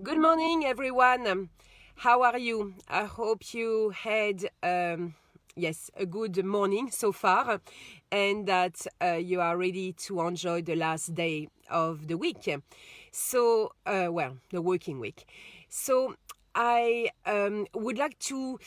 Good morning, everyone. How are you? I hope you had, a good morning so far, and that you are ready to enjoy the last day of the week. The working week. So I would like to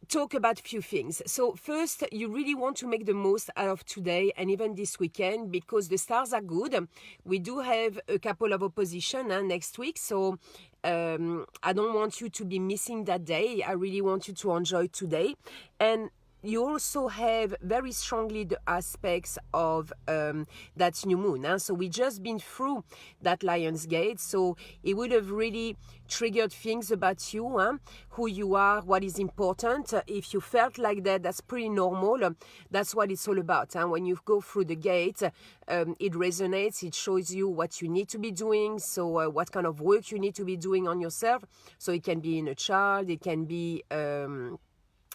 talk about a few things. So first, you really want to make the most out of today and even this weekend because the stars are good. We do have a couple of opposition next week, so I don't want you to be missing that day. I really want you to enjoy today. And you also have very strongly the aspects of that new moon. So we just been through that Lion's Gate, so it would have really triggered things about you, who you are, what is important. If you felt like that, that's pretty normal. That's what it's all about. When you go through the gate, it resonates, it shows you what you need to be doing, so what kind of work you need to be doing on yourself. So it can be in a child, it can be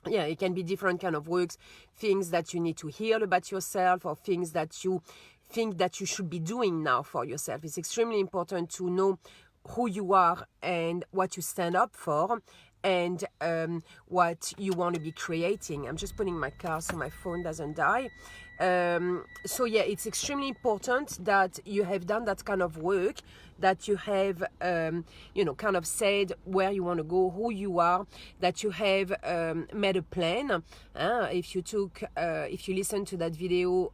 it can be different kind of works, things that you need to heal about yourself or things that you think that you should be doing now for yourself. It's extremely important to know who you are and what you stand up for and what you want to be creating. I'm just putting my car so my phone doesn't die. It's extremely important that you have done that kind of work, that you have, kind of said where you want to go, who you are, that you have made a plan. If you listen to that video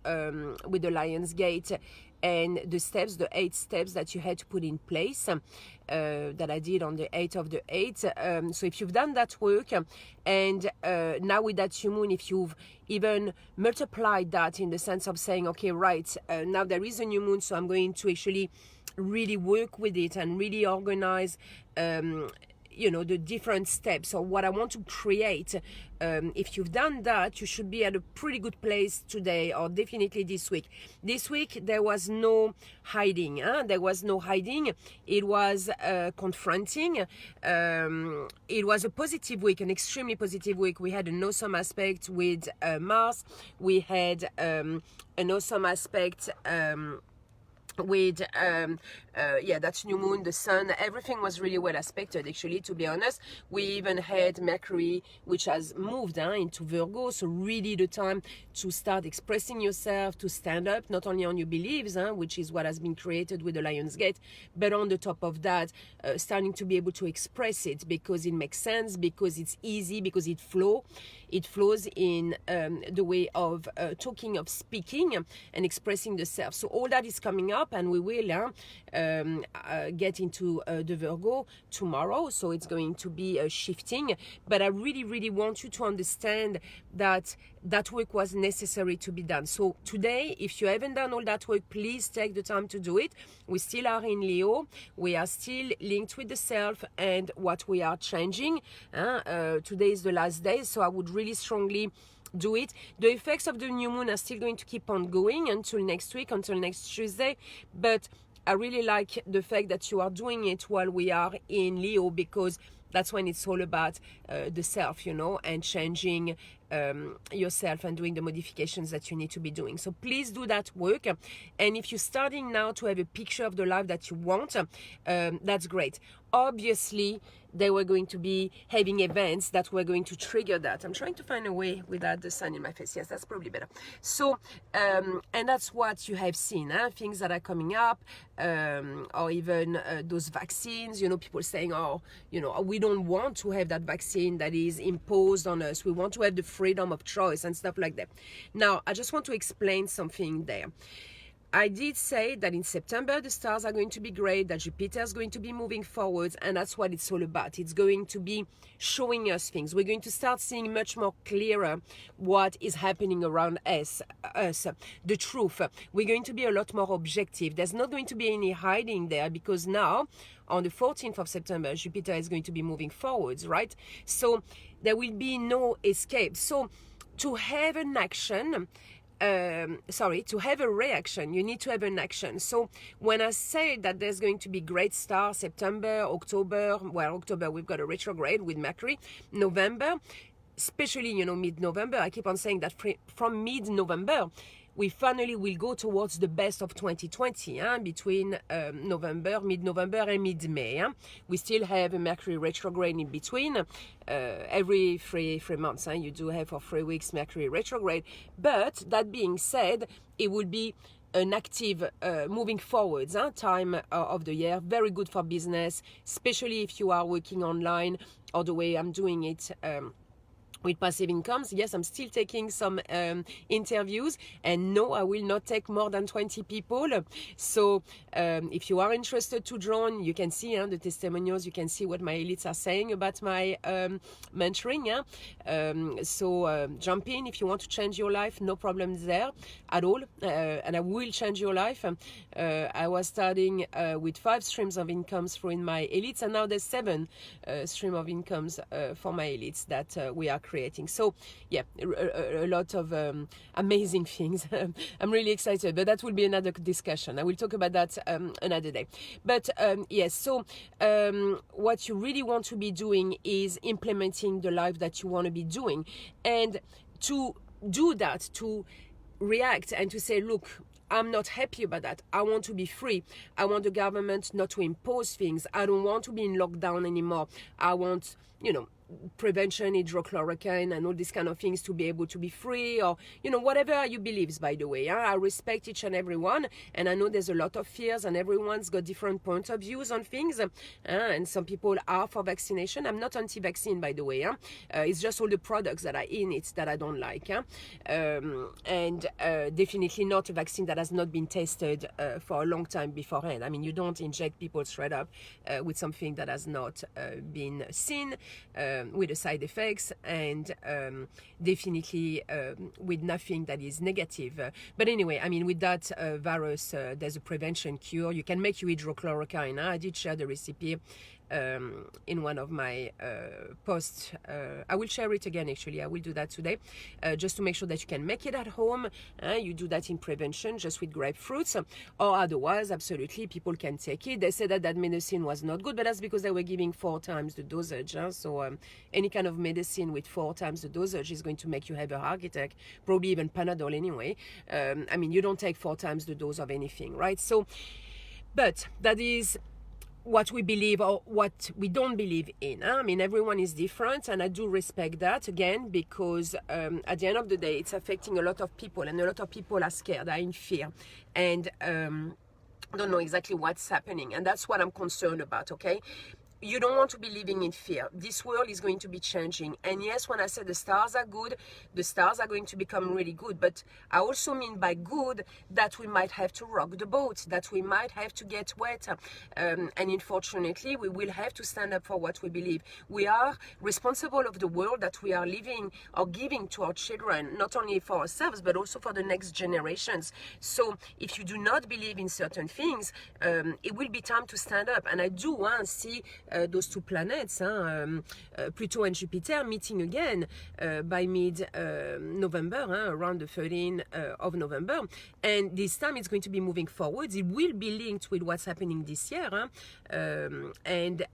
with the Lion's Gate, and the 8 steps that you had to put in place that I did on the 8th of the 8th. So if you've done that work and now with that new moon, if you've even multiplied that in the sense of saying, okay, right, now there is a new moon, so I'm going to actually really work with it and really organize the different steps or what I want to create. If you've done that, you should be at a pretty good place today or definitely this week. This week, there was no hiding. There was no hiding. It was confronting. It was a positive week, an extremely positive week. We had an awesome aspect with Mars. We had an awesome aspect with that new moon, the sun. Everything was really well aspected, actually, to be honest. We even had Mercury, which has moved into Virgo, so really the time to start expressing yourself, to stand up not only on your beliefs, which is what has been created with the Lion's Gate, but on the top of that, starting to be able to express it because it makes sense, because it's easy, because it flows in the way of talking, of speaking and expressing the self. So all that is coming up, and we will get into the Virgo tomorrow, so it's going to be shifting. But I really, really want you to understand that that work was necessary to be done. So today, if you haven't done all that work, please take the time to do it. We still are in Leo. We are still linked with the self and what we are changing. Today is the last day, so I would really strongly do it. The effects of the new moon are still going to keep on going until next week, until next Tuesday, but I really like the fact that you are doing it while we are in Leo, because that's when it's all about the self, and changing yourself and doing the modifications that you need to be doing. So please do that work. And if you're starting now to have a picture of the life that you want, that's great. Obviously, they were going to be having events that were going to trigger that. I'm trying to find a way without the sun in my face. Yes, that's probably better. So, and that's what you have seen, things that are coming up, or even those vaccines, people saying, we don't want to have that vaccine that is imposed on us. We want to have the freedom of choice and stuff like that. Now, I just want to explain something there. I did say that in September, the stars are going to be great, that Jupiter is going to be moving forwards, and that's what it's all about. It's going to be showing us things. We're going to start seeing much more clearer what is happening around us, the truth. We're going to be a lot more objective. There's not going to be any hiding there, because now, on the 14th of September, Jupiter is going to be moving forwards, right? So there will be no escape. So to have an action, to have a reaction, you need to have an action. So when I say that there's going to be great stars, September, October, we've got a retrograde with Mercury, November, especially, mid-November, I keep on saying that from mid-November, we finally will go towards the best of 2020 between mid-November and mid-May. We still have a Mercury retrograde in between. Every three months, you do have for 3 weeks Mercury retrograde. But that being said, it will be an active moving forwards time of the year. Very good for business, especially if you are working online or the way I'm doing it with passive incomes. Yes, I'm still taking some interviews, and no, I will not take more than 20 people. So if you are interested to join, you can see the testimonials, you can see what my elites are saying about my mentoring. So jump in if you want to change your life, no problems there at all, and I will change your life. I was starting with 5 streams of incomes for in my elites, and now there's 7 stream of incomes for my elites that we are creating. So yeah, a lot of amazing things. I'm really excited, but that will be another discussion. I will talk about that another day. But yes, so what you really want to be doing is implementing the life that you want to be doing, and to do that, to react and to say, look, I'm not happy about that. I want to be free. I want the government not to impose things. I don't want to be in lockdown anymore. I want, prevention, hydrochloroquine and all these kind of things to be able to be free, or whatever you believes, by the way. I respect each and every one, and I know there's a lot of fears and everyone's got different points of views on things, and some people are for vaccination. I'm not anti-vaccine, by the way. It's just all the products that are in it that I don't like, and definitely not a vaccine that has not been tested for a long time beforehand. I mean, you don't inject people straight up with something that has not been seen, with the side effects, and definitely with nothing that is negative. But anyway, I mean, with that virus, there's a prevention cure. You can make your hydrochloroquine. I did share the recipe in one of my posts. I will share it again, actually. I will do that today, just to make sure that you can make it at home. You do that in prevention, just with grapefruits, or otherwise, absolutely, people can take it. They said that medicine was not good, but that's because they were giving 4 times the dosage. So any kind of medicine with 4 times the dosage is going to make you have a heart attack, probably even Panadol anyway. I mean, you don't take 4 times the dose of anything, right? So, but that is what we believe or what we don't believe in. I mean, everyone is different, and I do respect that, again, because at the end of the day, it's affecting a lot of people, and a lot of people are scared, are in fear, and don't know exactly what's happening, and that's what I'm concerned about, okay? You don't want to be living in fear. This world is going to be changing. And yes, when I say the stars are good, the stars are going to become really good. But I also mean by good that we might have to rock the boat, that we might have to get wet. And unfortunately, we will have to stand up for what we believe. We are responsible of the world that we are living or giving to our children, not only for ourselves, but also for the next generations. So if you do not believe in certain things, it will be time to stand up. And I do want to see those 2 planets, Pluto and Jupiter, meeting again by mid-November, around the 13th of November. And this time it's going to be moving forwards. It will be linked with what's happening this year. And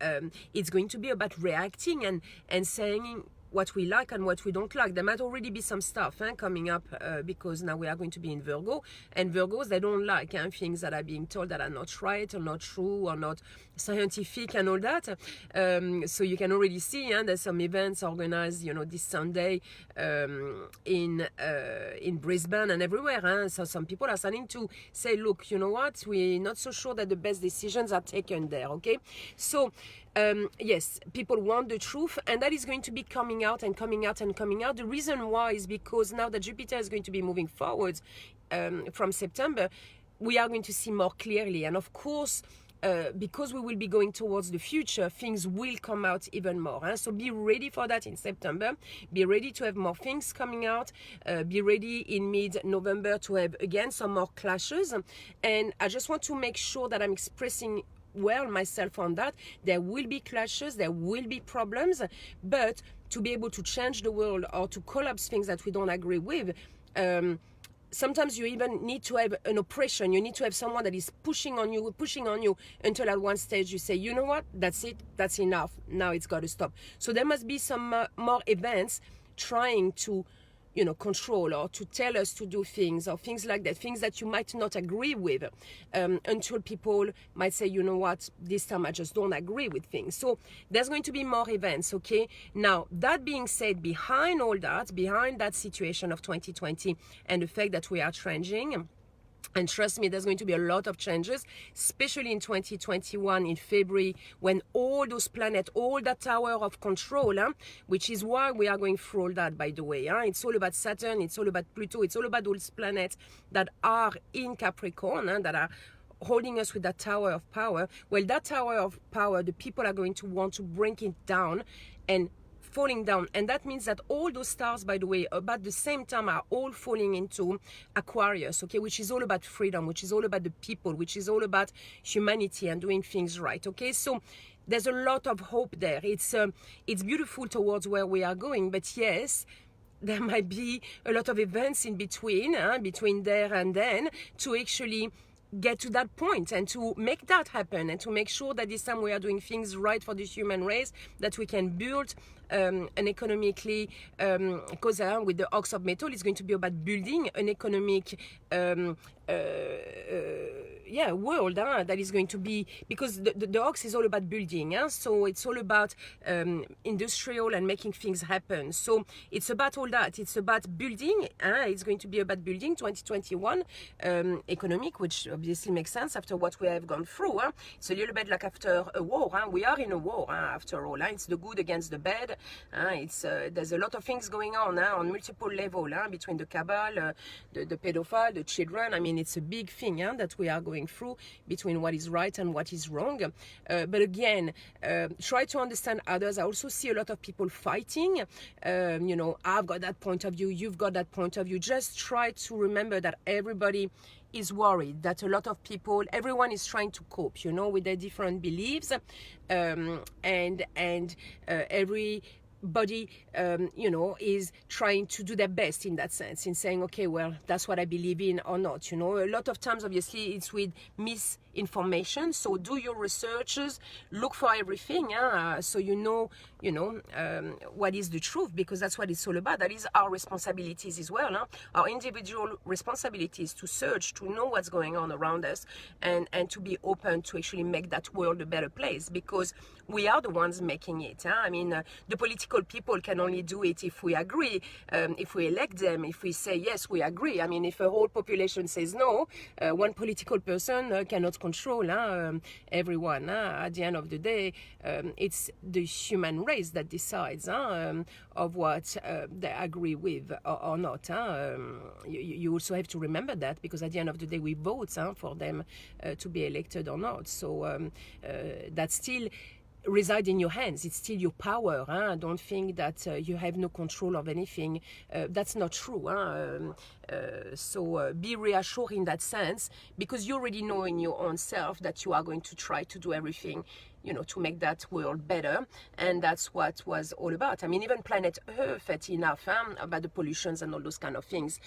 it's going to be about reacting and saying what we like and what we don't like. There might already be some stuff coming up because now we are going to be in Virgo, and Virgos, they don't like things that are being told that are not right or not true or not scientific and all that. So you can already see there's some events organized, this Sunday in Brisbane and everywhere. So some people are starting to say, look, you know what, we're not so sure that the best decisions are taken there, okay? So yes, people want the truth, and that is going to be coming out and coming out and coming out. The reason why is because now that Jupiter is going to be moving forwards from September, we are going to see more clearly. And of course, because we will be going towards the future, things will come out even more. So be ready for that in September. Be ready to have more things coming out. Be ready in mid-November to have, again, some more clashes. And I just want to make sure that I'm expressing well myself on that. There will be clashes, there will be problems, but to be able to change the world or to collapse things that we don't agree with, sometimes you even need to have an oppression. You need to have someone that is pushing on you until at one stage you say, you know what, that's it, that's enough, now it's got to stop. So there must be some more events trying to control, or to tell us to do things, or things like that, things that you might not agree with, until people might say, you know what, this time I just don't agree with things. So there's going to be more events, okay? Now, that being said, behind all that, behind that situation of 2020 and the fact that we are changing, and trust me, there's going to be a lot of changes, especially in 2021 in February, when all those planets, all that tower of control, which is why we are going through all that, by the way. It's all about Saturn, it's all about Pluto, it's all about those planets that are in Capricorn, that are holding us with that tower of power. Well, that tower of power, the people are going to want to bring it down and falling down, and that means that all those stars, by the way, about the same time are all falling into Aquarius, okay, which is all about freedom, which is all about the people, which is all about humanity and doing things right, okay? So there's a lot of hope there. It's beautiful towards where we are going, but yes, there might be a lot of events in between, between there and then, to actually get to that point and to make that happen, and to make sure that this time we are doing things right for the human race, that we can build an economically, because with the Ox of Metal, it's going to be about building an economic world that is going to be, because the Ox is all about building, so it's all about industrial and making things happen. So it's about all that. It's about building. It's going to be about building 2021 economic, which obviously makes sense after what we have gone through. It's a little bit like after a war. We are in a war after all. It's the good against the bad. There's a lot of things going on multiple levels between the cabal, the pedophile, the children. I mean, it's a big thing that we are going through between what is right and what is wrong. But again, try to understand others. I also see a lot of people fighting. I've got that point of view, you've got that point of view. Just try to remember that everybody is worried, that a lot of people, everyone is trying to cope, with their different beliefs, and everybody, is trying to do their best in that sense, in saying, okay, well, that's what I believe in or not. A lot of times, obviously, it's with misinformation. So do your researches, look for everything, so what is the truth, because that's what it's all about. That is our responsibilities as well, our individual responsibilities to search, to know what's going on around us, and to be open to actually make that world a better place, because we are the ones making it. The political people can only do it if we agree, if we elect them, if we say yes, we agree. If a whole population says no, one political person cannot control everyone. At the end of the day, it's the human race that decides of what they agree with or not. You also have to remember that, because at the end of the day, we vote for them to be elected or not. So that's still reside in your hands. It's still your power. Don't think that you have no control of anything. That's not true. So be reassured in that sense, because you already know in your own self that you are going to try to do everything, to make that world better. And that's what was all about. Even planet Earth had enough about the pollutions and all those kind of things.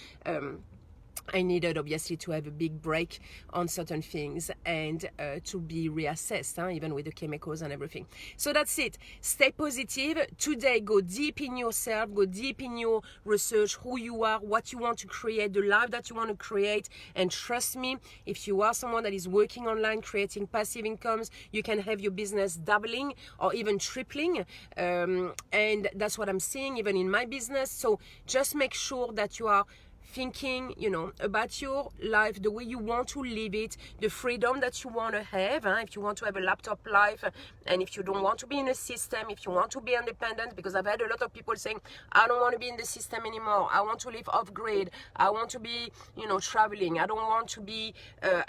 I needed, obviously, to have a big break on certain things and to be reassessed, even with the chemicals and everything. So that's it. Stay positive. Today, go deep in yourself, go deep in your research, who you are, what you want to create, the life that you want to create. And trust me, if you are someone that is working online, creating passive incomes, you can have your business doubling or even tripling. And that's what I'm seeing even in my business. So just make sure that you are thinking, about your life, the way you want to live it, the freedom that you want to have. If you want to have a laptop life, and if you don't want to be in a system, if you want to be independent, because I've had a lot of people saying, I don't want to be in the system anymore. I want to live off grid. I want to be, traveling. I don't want to be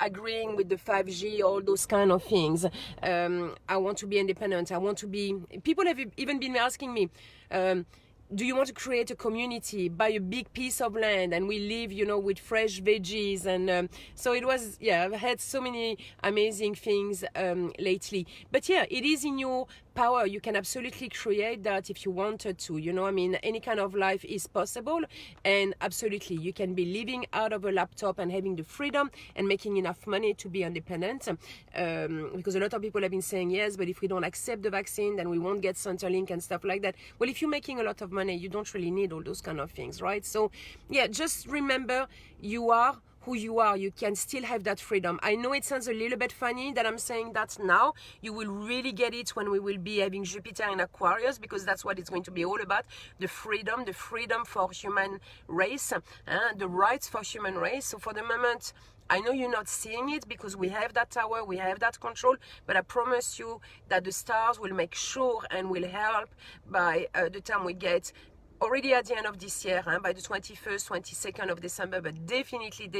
agreeing with the 5G, all those kind of things. I want to be independent. I want to be, people have even been asking me, do you want to create a community, buy a big piece of land, and we live, with fresh veggies? And so it was, I've had so many amazing things lately. But it is in your power. You can absolutely create that if you wanted to, any kind of life is possible. And absolutely, you can be living out of a laptop and having the freedom and making enough money to be independent. Because a lot of people have been saying, yes, but if we don't accept the vaccine, then we won't get Centrelink and stuff like that. Well, if you're making a lot of money, money. You don't really need all those kind of things, right? So yeah, just remember you are who you are. You can still have that freedom. I know it sounds a little bit funny that I'm saying that now. You will really get it when we will be having Jupiter in Aquarius, because that's what it's going to be all about. The freedom for human race, the rights for human race. So for the moment, I know you're not seeing it because we have that tower, we have that control, but I promise you that the stars will make sure and will help by the time we get already at the end of this year, by the 21st, 22nd of December, but definitely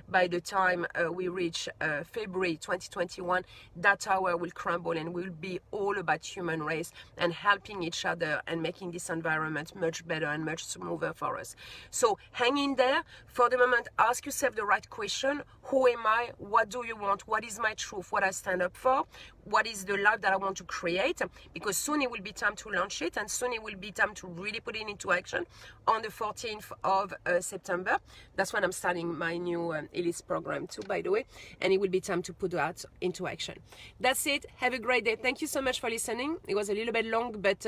by the time we reach February 2021, that tower will crumble and will be all about human race and helping each other and making this environment much better and much smoother for us. So hang in there. For the moment, ask yourself the right question. Who am I? What do you want? What is my truth? What I stand up for? What is the life that I want to create? Because soon it will be time to launch it, and soon it will be time to really put it into action on the 14th of September. That's when I'm starting my new Elise program too, by the way, and it will be time to put that into action. That's it. Have a great day. Thank you so much for listening. It was a little bit long, but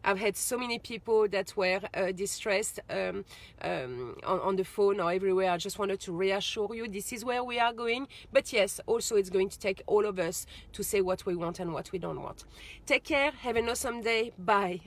I've had so many people that were distressed on the phone or everywhere. I just wanted to reassure you this is where we are going. But yes, also it's going to take all of us to say what we want and what we don't want. Take care. Have an awesome day. Bye.